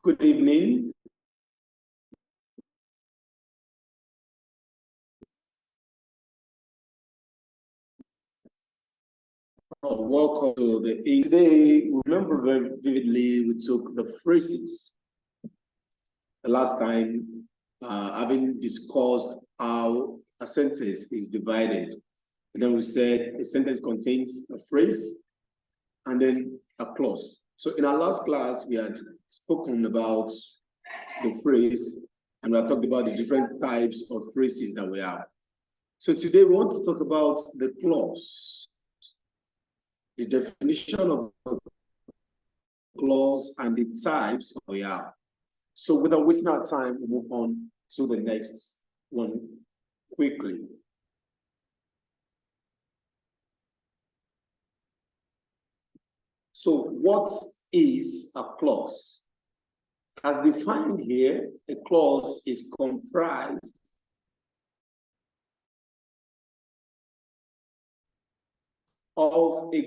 Good evening. Welcome to the today. Remember very vividly we took the phrases the last time, having discussed how a sentence is divided, and then we said a sentence contains a phrase and then a clause. So in our last class, we had spoken about the phrase and we had talked about the different types of phrases that we have. So today we want to talk about the clause, the definition of a clause and the types we have. So without wasting our time, we move on to the next one quickly. So what is a clause? As defined here, a clause is comprised of a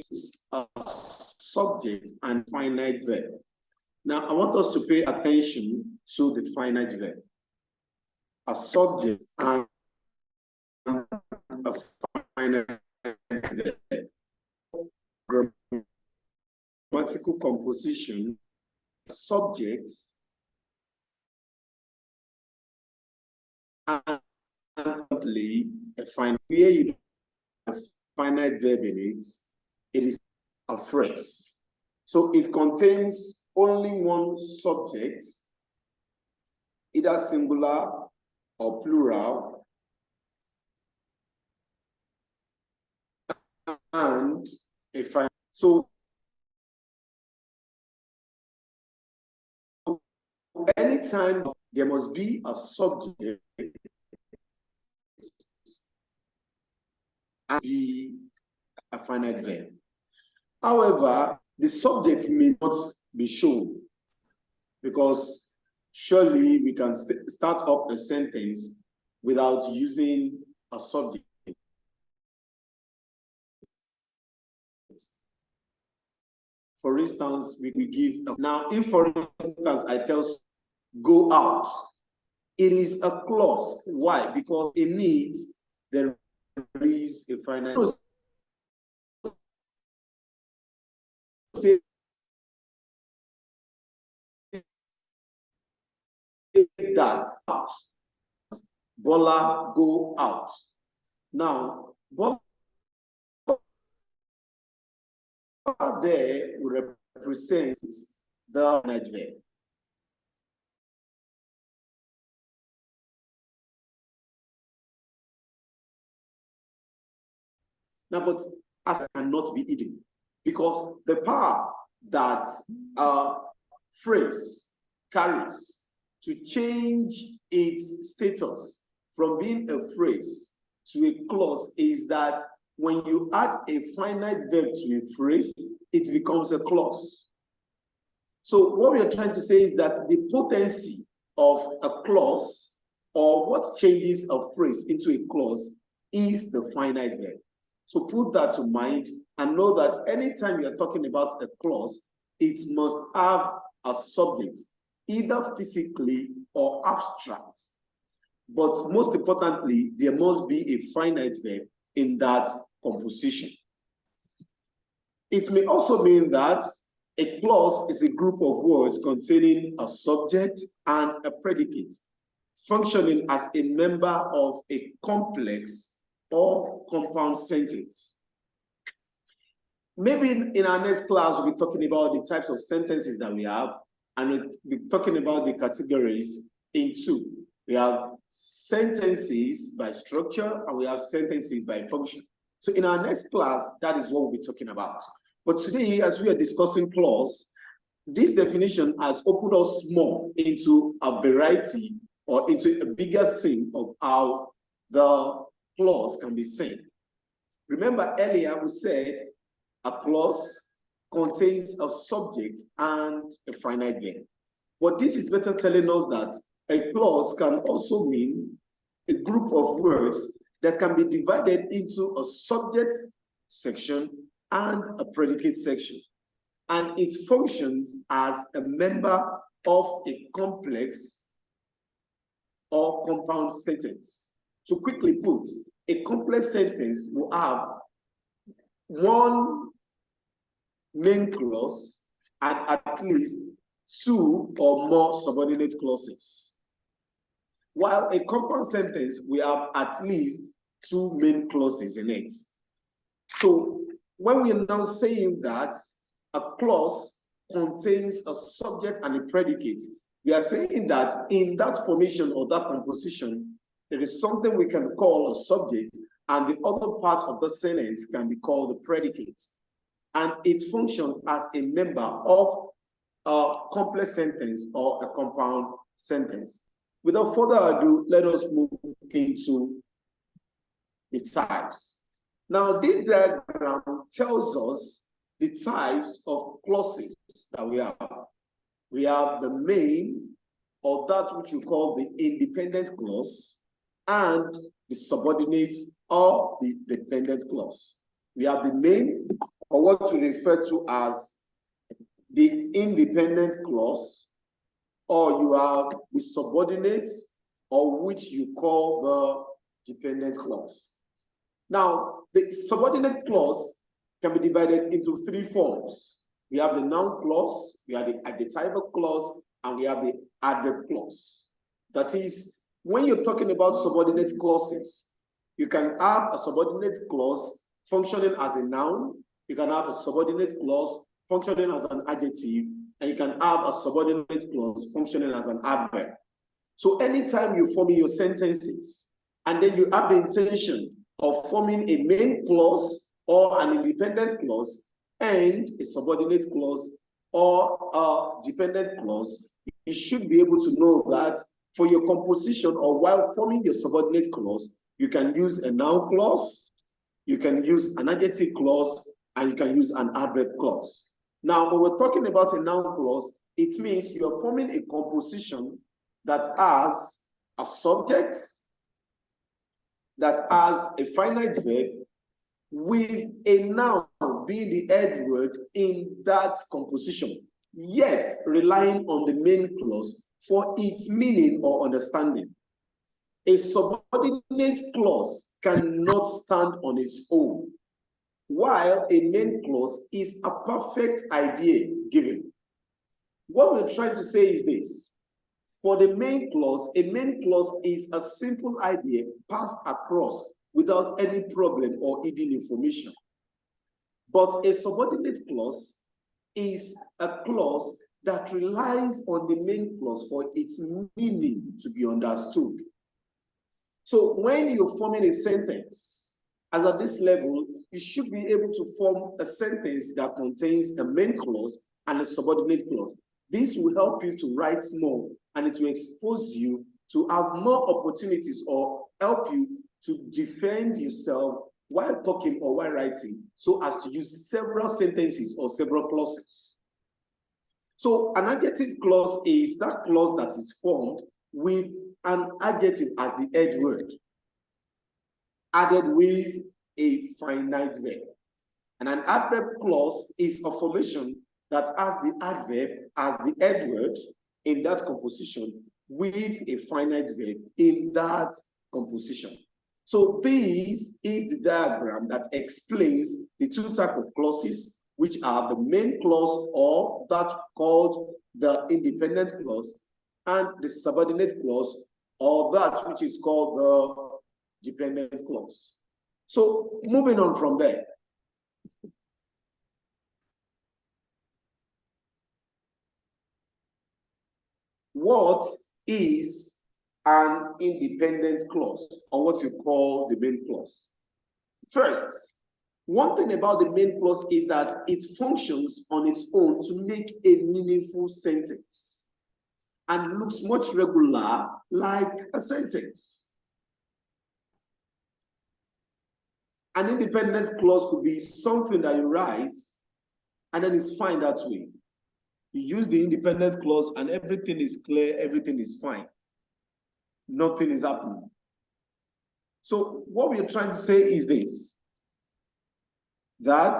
subject and finite verb. Now, I want us to pay attention to the finite verb. A subject and a finite verb. Grammatical composition, subjects, and a finite. Here you have a finite verb in it is a phrase. So it contains only one subject, either singular or plural, and a finite. So anytime there must be a subject and be a finite verb. However, the subject may not be shown because surely we can start up a sentence without using a subject. For instance, we give, now if for instance I tell go out, it is a clause. Why? Because it needs there is a finite. Say that out. Bola go out. Now, Bola there represents the finite verb. Now, but as cannot be hidden because the power that a phrase carries to change its status from being a phrase to a clause is that when you add a finite verb to a phrase, it becomes a clause. So what we are trying to say is that the potency of a clause or what changes a phrase into a clause is the finite verb. So put that to mind and know that anytime you are talking about a clause, it must have a subject, either physically or abstract. But most importantly, there must be a finite verb in that composition. It may also mean that a clause is a group of words containing a subject and a predicate, functioning as a member of a complex or compound sentence. Maybe in our next class, we'll be talking about the types of sentences that we have, and we'll be talking about the categories in two. We have sentences by structure, and we have sentences by function. So in our next class, that is what we'll be talking about. But today, as we are discussing clause, this definition has opened us more into a variety or into a bigger scene of how the clause can be seen. Remember earlier we said a clause contains a subject and a finite verb. But this is better telling us that a clause can also mean a group of words that can be divided into a subject section and a predicate section. And it functions as a member of a complex or compound sentence. To quickly put, a complex sentence will have one main clause and at least two or more subordinate clauses. While a compound sentence will have at least two main clauses in it. So when we are now saying that a clause contains a subject and a predicate, we are saying that in that formation or that composition, there is something we can call a subject, and the other part of the sentence can be called the predicate. And it functions as a member of a complex sentence or a compound sentence. Without further ado, let us move into the types. Now, this diagram tells us the types of clauses that we have. We have the main, or that which you call the independent clause, and the subordinate or the dependent clause. We have the main, or what we refer to as the independent clause, or you have the subordinate, or which you call the dependent clause. Now, the subordinate clause can be divided into three forms. We have the noun clause, we have the adjectival clause, and we have the adverb clause. That is, when you're talking about subordinate clauses, you can have a subordinate clause functioning as a noun, you can have a subordinate clause functioning as an adjective, and you can have a subordinate clause functioning as an adverb. So anytime you're forming your sentences, and then you have the intention of forming a main clause or an independent clause and a subordinate clause or a dependent clause, you should be able to know that for your composition or while forming your subordinate clause, you can use a noun clause, you can use an adjective clause, and you can use an adverb clause. Now, when we're talking about a noun clause, it means you are forming a composition that has a subject, that has a finite verb, with a noun being the head word in that composition, yet relying on the main clause for its meaning or understanding. A subordinate clause cannot stand on its own, while a main clause is a perfect idea given. What we're trying to say is this. For the main clause, a main clause is a simple idea passed across without any problem or hidden information. But a subordinate clause is a clause that relies on the main clause for its meaning to be understood. So when you're forming a sentence, as at this level, you should be able to form a sentence that contains a main clause and a subordinate clause. This will help you to write more, and it will expose you to have more opportunities or help you to defend yourself while talking or while writing, so as to use several sentences or several clauses. So an adjective clause is that clause that is formed with an adjective as the head word, added with a finite verb. And an adverb clause is a formation that has the adverb as the head word in that composition with a finite verb in that composition. So this is the diagram that explains the two types of clauses, which are the main clause, or that called the independent clause, and the subordinate clause, or that which is called the dependent clause. So moving on from there. What is an independent clause, or what you call the main clause? First, one thing about the main clause is that it functions on its own to make a meaningful sentence and looks much regular like a sentence. An independent clause could be something that you write and then it's fine that way. You use the independent clause and everything is clear, everything is fine. Nothing is happening. So what we are trying to say is this, that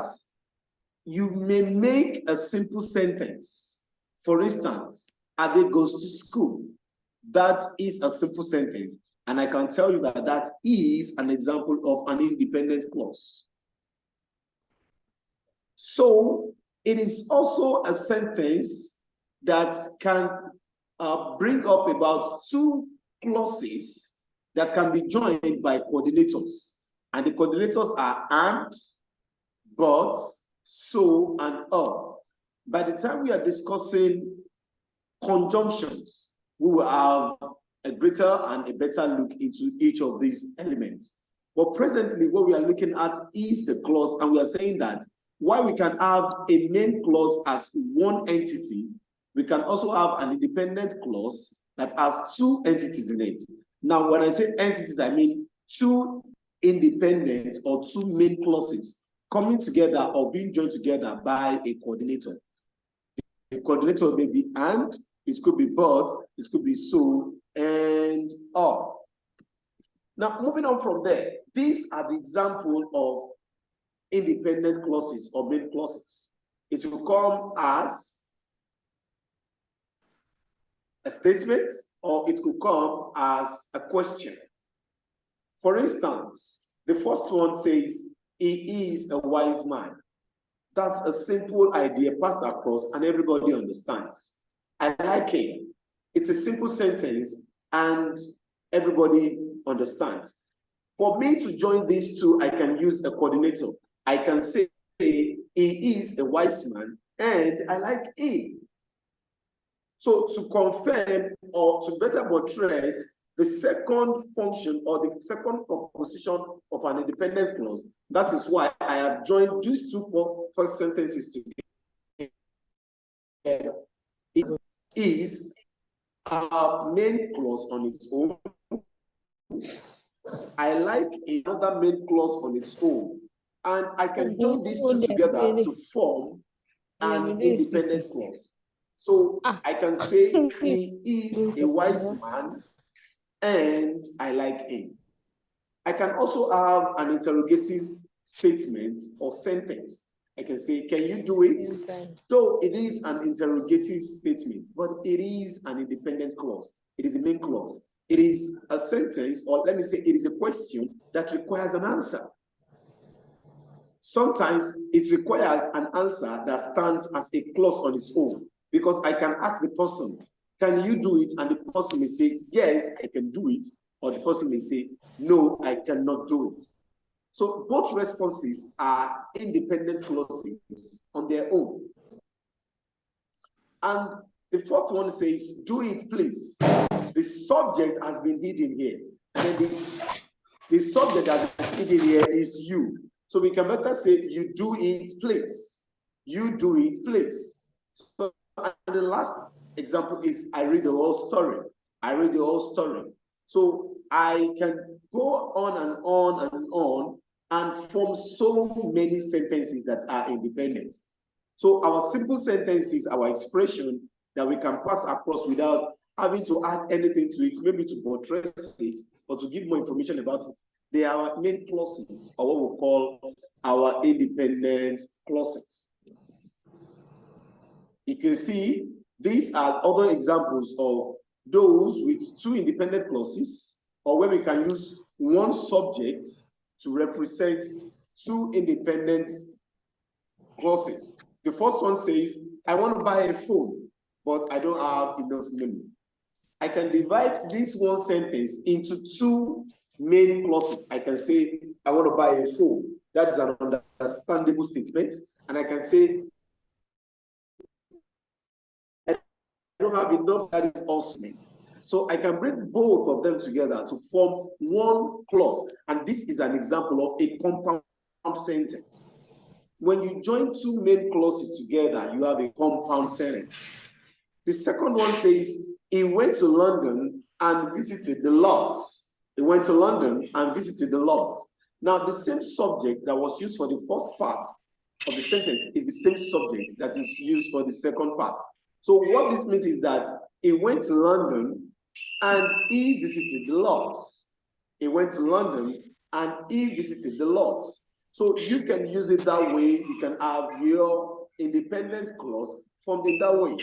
you may make a simple sentence. For instance, Ade goes to school. That is a simple sentence. And I can tell you that that is an example of an independent clause. So it is also a sentence that can bring up about two clauses that can be joined by coordinators. And the coordinators are and, but, so, and By the time we are discussing conjunctions, we will have a greater and a better look into each of these elements. But presently, what we are looking at is the clause, and we are saying that while we can have a main clause as one entity, we can also have an independent clause that has two entities in it. Now, when I say entities, I mean two independent or two main clauses coming together or being joined together by a coordinator. The coordinator may be and, it could be but, it could be so, and or. Now, moving on from there, these are the example of independent clauses or main clauses. It will come as a statement, or it could come as a question. For instance, the first one says, he is a wise man. That's a simple idea passed across and everybody understands. I like him. It's a simple sentence and everybody understands. For me to join these two, I can use a coordinator. I can say, he is a wise man and I like him. So to confirm or to better buttress the second function or the second proposition of an independent clause, that is why I have joined these two first sentences together. It is a main clause on its own. I like another main clause on its own. And I can join these two together to form an independent clause. So I can say he is a wise man and I like him. I can also have an interrogative statement or sentence. I can say, can you do it? Though it is an interrogative statement, but it is an independent clause. It is a main clause. It is a sentence, or let me say, it is a question that requires an answer. Sometimes it requires an answer that stands as a clause on its own, because I can ask the person, can you do it? And the person may say, yes, I can do it. Or the person may say, no, I cannot do it. So both responses are independent clauses on their own. And the fourth one says, do it, please. The subject has been hidden here. And then the subject that is hidden here is you. So we can better say, you do it, please. You do it, please. So, and the last example is, I read the whole story. I read the whole story. So I can go on and on and form so many sentences that are independent. So our simple sentences, our expression that we can pass across without having to add anything to it, maybe to buttress it or to give more information about it, they are our main clauses, or what we call our independent clauses. You can see these are other examples of those with two independent clauses, or where we can use one subject to represent two independent clauses. The first one says, I want to buy a phone, but I don't have enough money. I can divide this one sentence into two main clauses. I can say, I want to buy a phone. That is an understandable statement. And I can say, I don't have enough, that is also meant. So I can bring both of them together to form one clause. And this is an example of a compound sentence. When you join two main clauses together, you have a compound sentence. The second one says, he went to London and visited the Lords. He went to London and visited the Lords. Now, the same subject that was used for the first part of the sentence is the same subject that is used for the second part. So what this means is that he went to London and he visited the Lords. He went to London and he visited the Lords. So you can use it that way. You can have your independent clause formed in that way.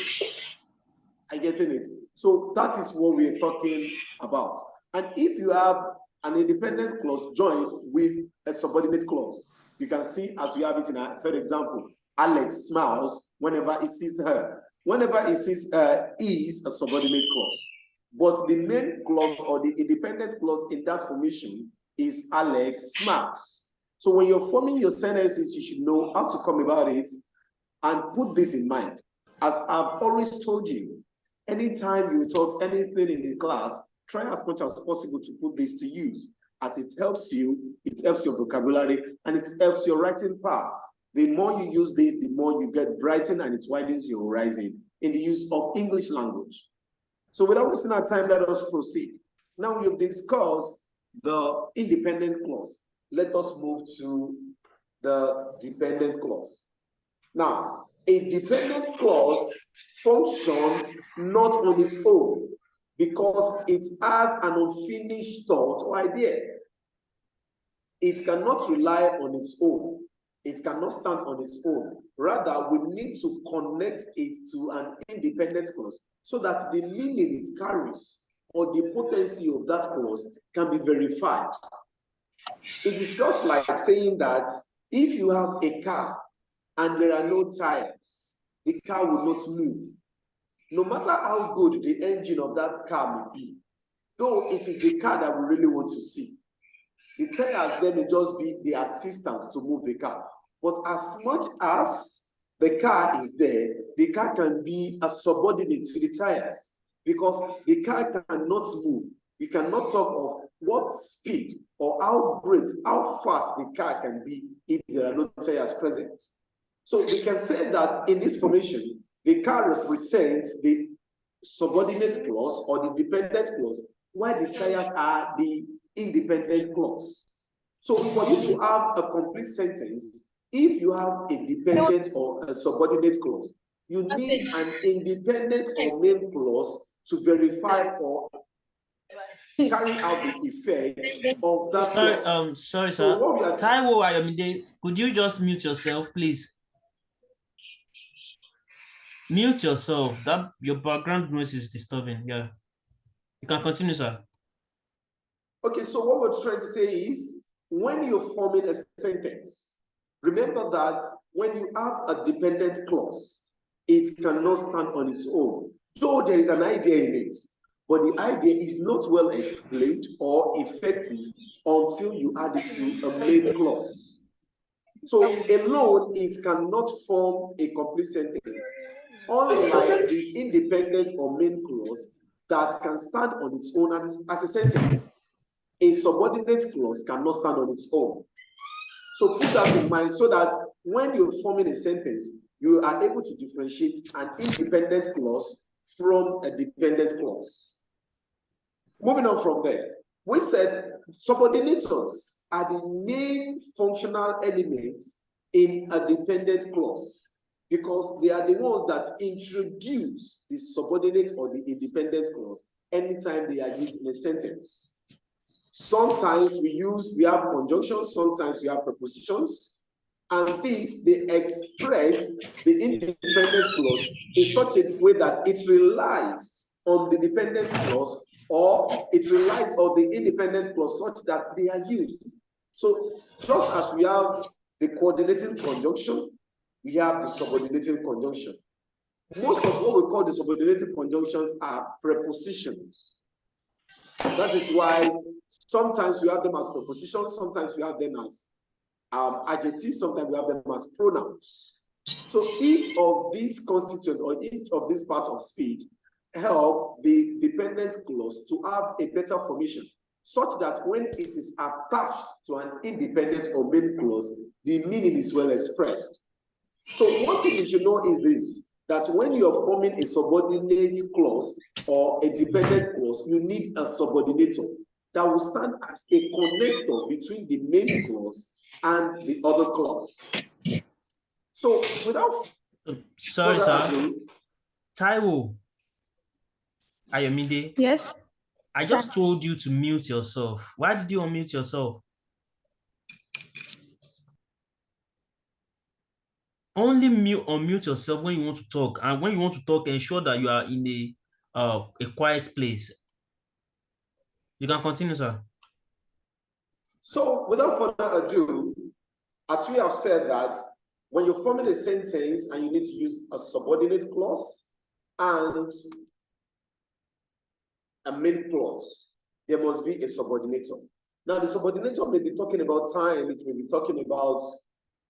Are you getting it? So that is what we're talking about. And if you have an independent clause joined with a subordinate clause, you can see as we have it in our third example, Alex smiles whenever he sees her. Whenever he sees her is a subordinate clause. But the main clause or the independent clause in that formation is Alex smiles. So when you're forming your sentences, you should know how to come about it and put this in mind. As I've always told you, anytime you taught anything in the class, try as much as possible to put this to use, as it helps you, it helps your vocabulary, and it helps your writing power. The more you use this, the more you get brightened, and it widens your horizon in the use of English language. So without wasting our time, let us proceed. Now we've discussed the independent clause. Let us move to the dependent clause. Now, a dependent clause functions not on its own because it has an unfinished thought or idea. It cannot rely on its own. It cannot stand on its own. Rather, we need to connect it to an independent clause so that the meaning it carries or the potency of that clause can be verified. It is just like saying that if you have a car and there are no tires, the car will not move. No matter how good the engine of that car may be, though it is the car that we really want to see, the tires then may just be the assistance to move the car. But as much as the car is there, the car can be a subordinate to the tires because the car cannot move. We cannot talk of what speed or how great, how fast the car can be if there are no tires present. So we can say that in this formation, the car represents the subordinate clause or the dependent clause, while the tires are the independent clause. So for you to have a complete sentence, if you have a dependent or a subordinate clause, you need an independent or main clause to verify or carry out the effect of that clause. Sorry, sir. Taiwo Ayomide, could you just mute yourself, please? Mute yourself. That your background noise is disturbing. Yeah. You can continue, sir. Okay, so what we're trying to say is when you're forming a sentence, remember that when you have a dependent clause, it cannot stand on its own. Though there is an idea in it, but the idea is not well explained or effective until you add it to a main clause. So alone, it cannot form a complete sentence, unlike the independent or main clause that can stand on its own as a sentence. A subordinate clause cannot stand on its own. So put that in mind so that when you're forming a sentence, you are able to differentiate an independent clause from a dependent clause. Moving on from there, we said subordinators are the main functional elements in a dependent clause because they are the ones that introduce the subordinate or the independent clause anytime they are used in a sentence. Sometimes we have conjunctions, sometimes we have prepositions, and these, they express the independent clause in such a way that it relies on the dependent clause or it relies on the independent clause such that they are used. So just as we have the coordinating conjunction, we have the subordinating conjunction. Most of what we call the subordinating conjunctions are prepositions. That is why sometimes we have them as prepositions, sometimes we have them as adjectives, sometimes we have them as pronouns. So each of these constituents or each of these parts of speech help the dependent clause to have a better formation, such that when it is attached to an independent or main clause, the meaning is well expressed. So one thing you should know is this, that when you're forming a subordinate clause or a dependent clause, you need a subordinator that will stand as a connector between the main clause and the other clause. So without sorry, sir. Taiwo Ayomide. Yes. I just told you to mute yourself. Why did you unmute yourself? Only unmute yourself when you want to talk, and when you want to talk, ensure that you are in a a quiet place. You can continue, sir. So without further ado, as we have said that when you're forming a sentence and you need to use a subordinate clause and a main clause, there must be a subordinator. Now, the subordinator may be talking about time, it may be talking about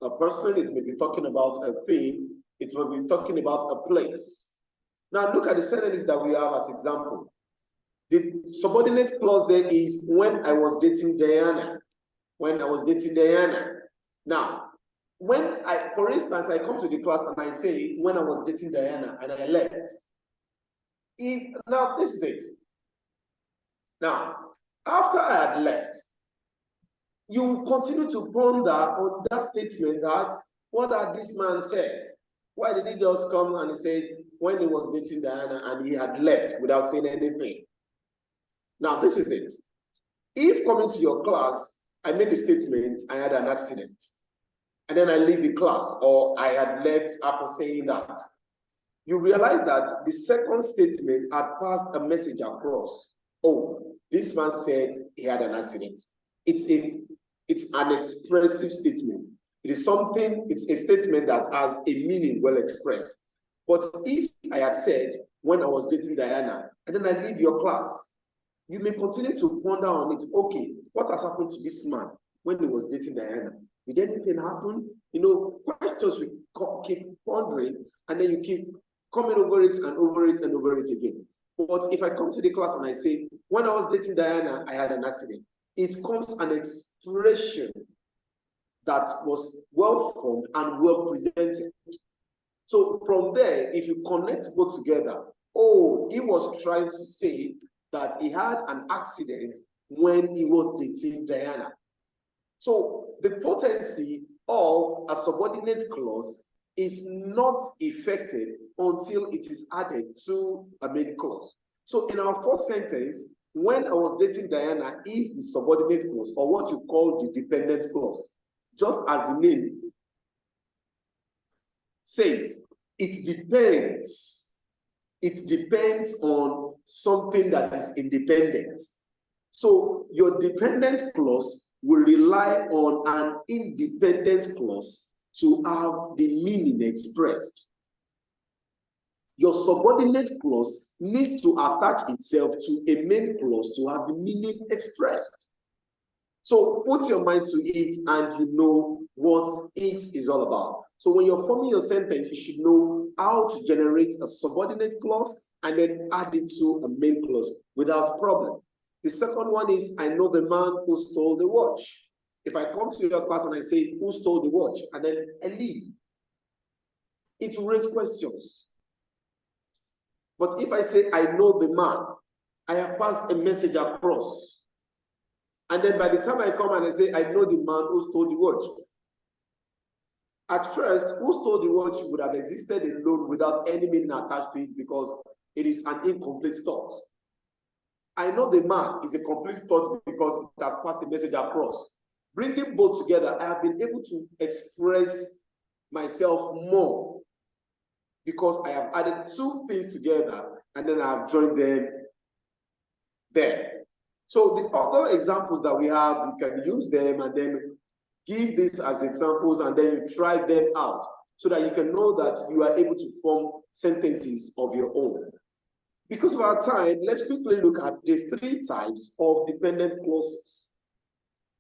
a person, it may be talking about a thing, it may be talking about a place. Now, look at the sentence that we have as example. The subordinate clause there is when I was dating Diana. When I was dating Diana. Now, when for instance, I come to the class and I say, when I was dating Diana and I left. Now, this is it. Now, after I had left, you continue to ponder on that statement that, what had this man said? Why did he just come and he said, when he was dating Diana and he had left without saying anything? Now, this is it. If coming to your class, I made a statement, I had an accident, and then I leave the class, or I had left after saying that, you realize that the second statement had passed a message across. Oh, this man said he had an accident. It's an expressive statement. It is something, it's a statement that has a meaning well expressed. But if I had said, when I was dating Diana, and then I leave your class, you may continue to ponder on it. Okay, what has happened to this man when he was dating Diana? Did anything happen? You know, questions we keep pondering, and then you keep coming over it and over it and over it again. But if I come to the class and I say, when I was dating Diana, I had an accident, it comes an expression that was well formed and well presented. So from there, if you connect both together, oh, he was trying to say that he had an accident when he was dating Diana. So the potency of a subordinate clause is not effective until it is added to a main clause. So in our first sentence, when I was dating Diana is the subordinate clause, or what you call the dependent clause. Just as the name says, it depends. It depends on something that is independent. So your dependent clause will rely on an independent clause to have the meaning expressed. Your subordinate clause needs to attach itself to a main clause to have the meaning expressed. So put your mind to it and you know what it is all about. So when you're forming your sentence, you should know how to generate a subordinate clause and then add it to a main clause without problem. The second one is, I know the man who stole the watch. If I come to your class and I say, who stole the watch? And then I leave, it will raise questions. But if I say, I know the man, I have passed a message across. And then by the time I come and I say, I know the man who stole the watch. At first, who stole the watch would have existed alone without any meaning attached to it because it is an incomplete thought. I know the man is a complete thought because it has passed the message across. Bringing both together, I have been able to express myself more because I have added two things together and then I have joined them there. So the other examples that we have, you can use them and then give this as examples and then you try them out so that you can know that you are able to form sentences of your own. Because of our time, let's quickly look at the three types of dependent clauses.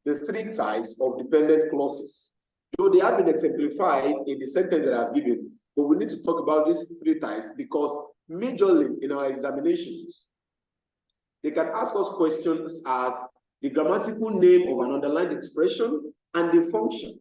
The three types of dependent clauses. Though they have been exemplified in the sentence that I've given, but we need to talk about these three types because majorly in our examinations, they can ask us questions as the grammatical name of an underlined expression and the function.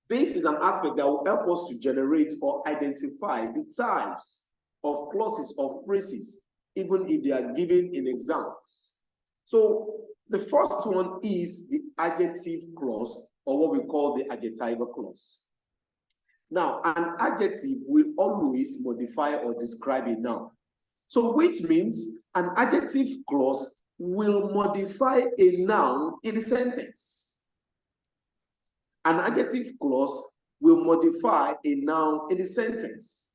This is an aspect that will help us to generate or identify the types of clauses of phrases, even if they are given in exams. So the first one is the adjective clause, or what we call the adjectival clause. Now, an adjective will always modify or describe a noun. So which means an adjective clause will modify a noun in the sentence. An adjective clause will modify a noun in the sentence.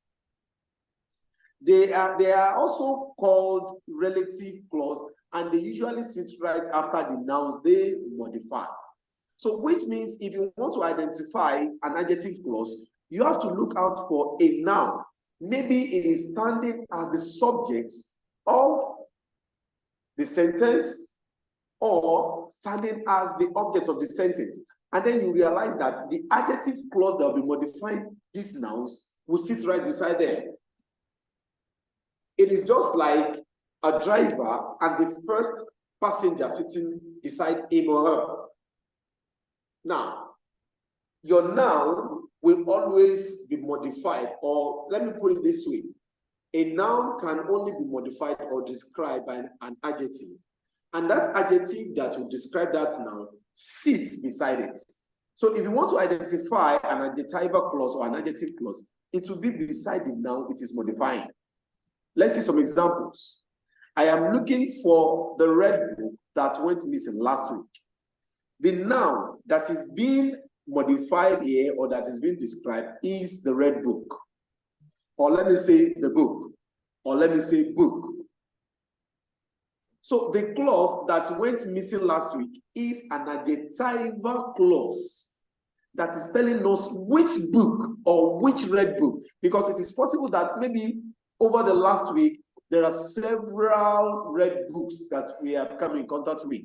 They are also called relative clause, and they usually sit right after the nouns they modify. So which means if you want to identify an adjective clause, you have to look out for a noun. Maybe it is standing as the subject of the sentence or standing as the object of the sentence. And then you realize that the adjective clause that will be modifying these nouns will sit right beside them. It is just like a driver and the first passenger sitting beside him or her. Now, your noun will always be modified, or let me put it this way. A noun can only be modified or described by an adjective. And that adjective that will describe that noun sits beside it. So if you want to identify an adjectival clause or an adjective clause, it will be beside the noun it is modifying. Let's see some examples. I am looking for the red book that went missing last week. The noun that is being modified here or that is being described is the red book. Or let me say the book. Or let me say book. So the clause that went missing last week is an adjectival clause that is telling us which book or which red book, because it is possible that maybe over the last week, there are several red books that we have come in contact with.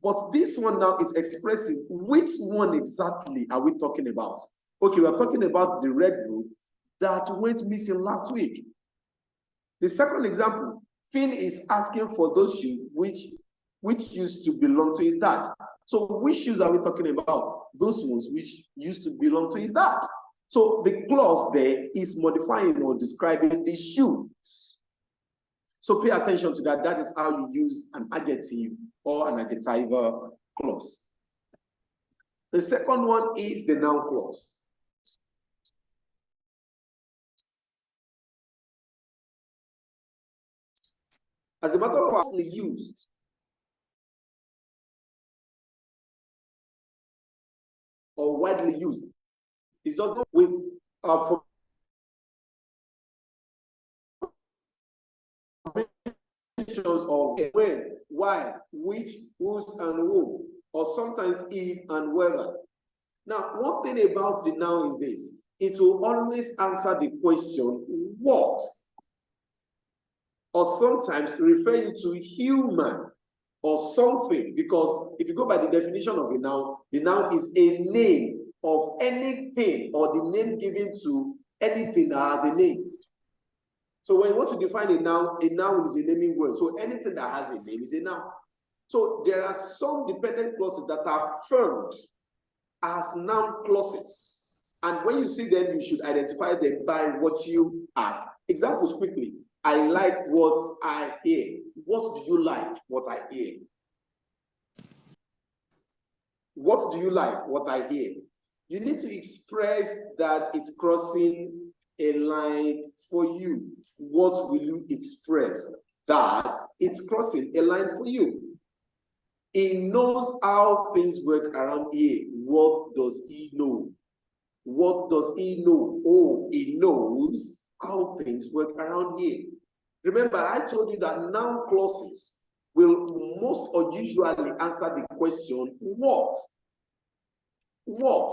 But this one now is expressing which one exactly are we talking about? Okay, we are talking about the red book that went missing last week. The second example, Finn is asking for those shoes which used to belong to his dad. So which shoes are we talking about? Those ones which used to belong to his dad. So the clause there is modifying or describing the shoes. So pay attention to that. That is how you use an adjective or an adjectival clause. The second one is the noun clause. As a matter of fact, used. Or widely used. It's just not with formations of when, why, which, whose, and who, or sometimes if and whether. Now, one thing about the noun is this: it will always answer the question what, or sometimes refer you to human or something, because if you go by the definition of a the noun is a name of anything or the name given to anything that has a name. So when you want to define a noun is a naming word. So anything that has a name is a noun. So there are some dependent clauses that are affirmed as noun clauses. And when you see them, you should identify them by what you are. Examples quickly. I like what I hear. What do you like? What I hear. What do you like? What I hear. You need to express that it's crossing a line for you. What will you express? That it's crossing a line for you. He knows how things work around here. What does he know? What does he know? Oh, he knows how things work around here. Remember, I told you that noun clauses will most or usually answer the question, what? What?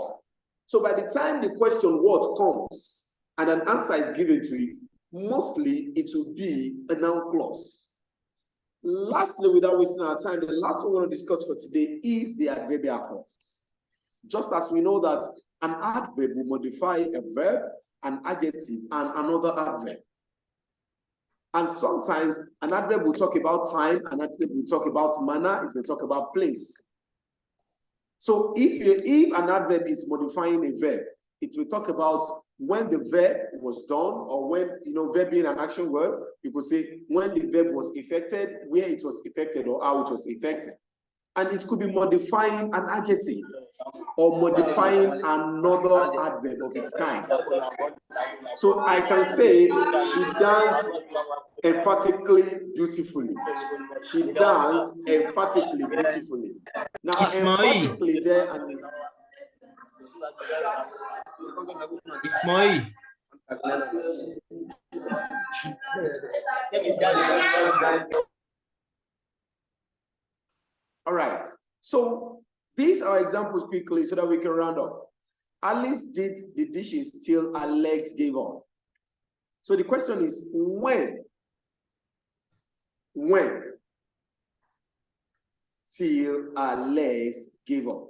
So by the time the question what comes and an answer is given to it, mostly it will be a noun clause. Lastly, without wasting our time, the last one we want to discuss for today is the adverbial clause. Just as we know that an adverb will modify a verb, an adjective, and another adverb. And sometimes an adverb will talk about time, an adverb will talk about manner, it will talk about place. So if an adverb is modifying a verb, it will talk about when the verb was done, or when, verb being an action word, you could say when the verb was effected, where it was effected, or how it was effected. And it could be modifying an adjective or modifying another adverb of its kind. So I can say she danced emphatically beautifully. She danced emphatically beautifully. Now, emphatically there and Ismail. All right. So these are examples quickly so that we can round up. Alice did the dishes till her legs gave up. So the question is when? When? Till her legs gave up.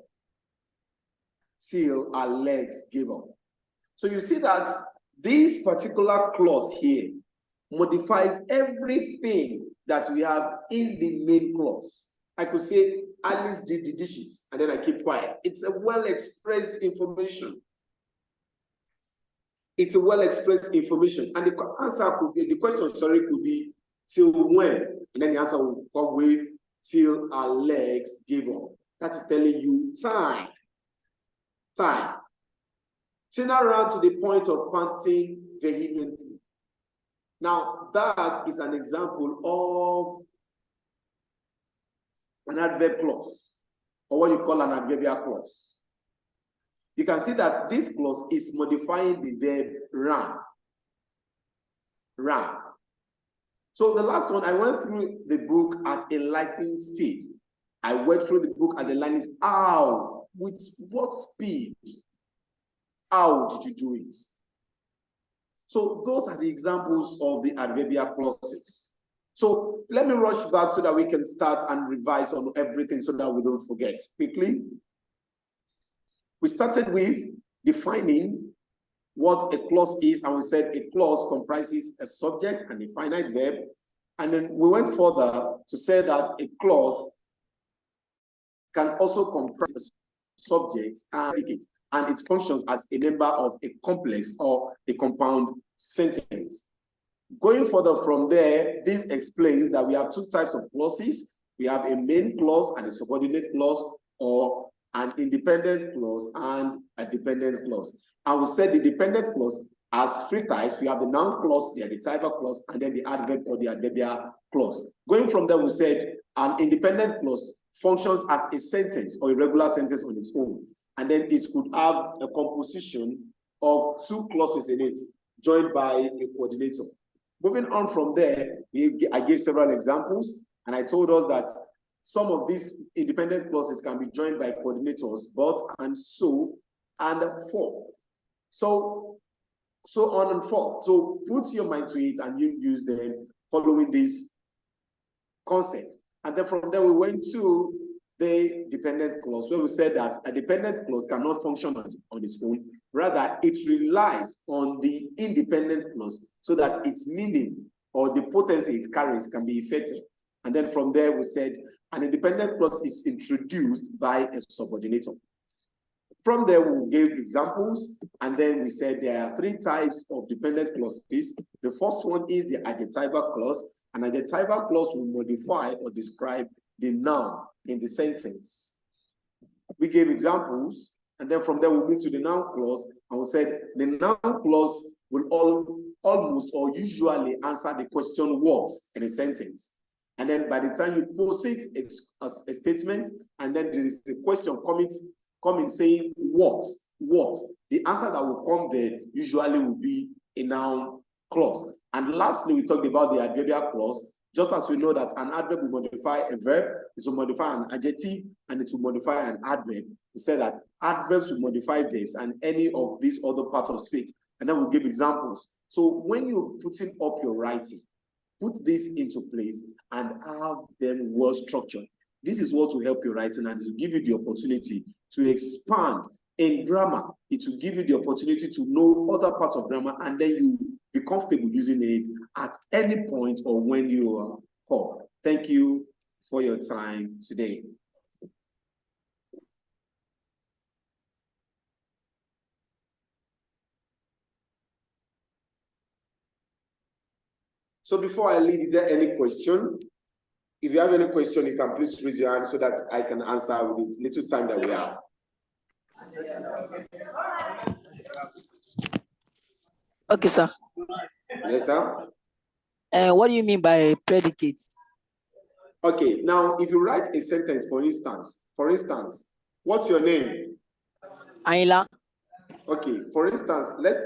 Till her legs gave up. So you see that this particular clause here modifies everything that we have in the main clause. I could say Alice did the dishes and then I keep quiet. It's a well-expressed information. It's a well-expressed information. And the answer could be, the question, sorry, could be till when? And then the answer will come with till our legs give up. That is telling you time. Time. Turn around to the point of panting vehemently. Now, that is an example of an adverb clause, or what you call an adverbial clause. You can see that this clause is modifying the verb ran. Ran. So the last one, I went through the book at a lightning speed. I went through the book at the lightning speed. How? With what speed? How did you do it? So those are the examples of the adverbial clauses. So let me rush back so that we can start and revise on everything so that we don't forget quickly. We started with defining what a clause is, and we said a clause comprises a subject and a finite verb. And then we went further to say that a clause can also comprise a subject and predicate, and it functions as a member of a complex or a compound sentence. Going further from there, this explains that we have two types of clauses. We have a main clause and a subordinate clause, or an independent clause and a dependent clause. And we said the dependent clause has three types. We have the noun clause, the adjectival clause, and then the adverb or the adverbial clause. Going from there, we said an independent clause functions as a sentence or a regular sentence on its own. And then it could have a composition of two clauses in it, joined by a coordinator. Moving on from there, I gave several examples, and I told us that some of these independent clauses can be joined by coordinators, but, and so, and for. So on and forth. So put your mind to it and you use them following this concept. And then from there, we went to the dependent clause, where we said that a dependent clause cannot function on its own. Rather, it relies on the independent clause so that its meaning or the potency it carries can be effective. And then from there, we said an independent clause is introduced by a subordinator. From there, we gave examples, and then we said there are three types of dependent clauses. The first one is the adjectival clause. An adjectival clause will modify or describe the noun in the sentence. We gave examples, and then from there, we moved to the noun clause, and we said the noun clause will almost or usually answer the question what in a sentence. And then by the time you posit a statement, and then there is a question coming saying what, the answer that will come there usually will be a noun clause. And lastly, we talked about the adverbial clause. Just as we know that an adverb will modify a verb, it will modify an adjective, and it will modify an adverb. We said that adverbs will modify verbs and any of these other parts of speech. And then we'll give examples. So when you're putting up your writing, put this into place and have them well structured. This is what will help your writing, and it will give you the opportunity to expand in grammar. It will give you the opportunity to know other parts of grammar, and then you be comfortable using it at any point or when you are called. Thank you for your time today. So before I leave, is there any question? If you have any question, you can please raise your hand so that I can answer with the little time that we have. Okay, sir. Yes, sir. What do you mean by predicates? Okay, now if you write a sentence, for instance, what's your name? Ayla. Okay, for instance, let's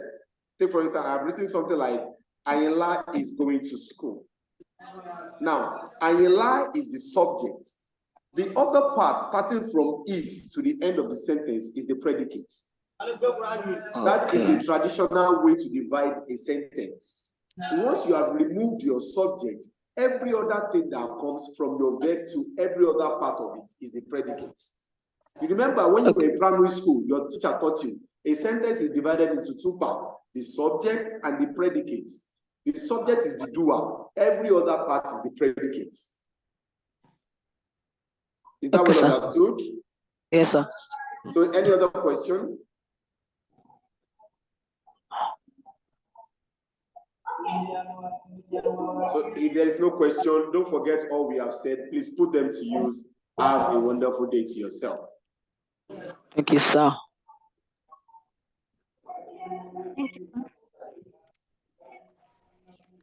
take for instance, I've written something like, Ayinla is going to school. Now, Ayinla is the subject. The other part, starting from is to the end of the sentence, is the predicate. That is the traditional way to divide a sentence. Once you have removed your subject, every other thing that comes from your verb to every other part of it is the predicate. You remember when you were in primary school, your teacher taught you a sentence is divided into two parts, the subject and the predicate. The subject is the doer, every other part is the predicate. Is that well understood? Yes, sir. So any other question? So if there is no question, don't forget all we have said. Please put them to use. Have a wonderful day to yourself. Thank you, sir. Thank you.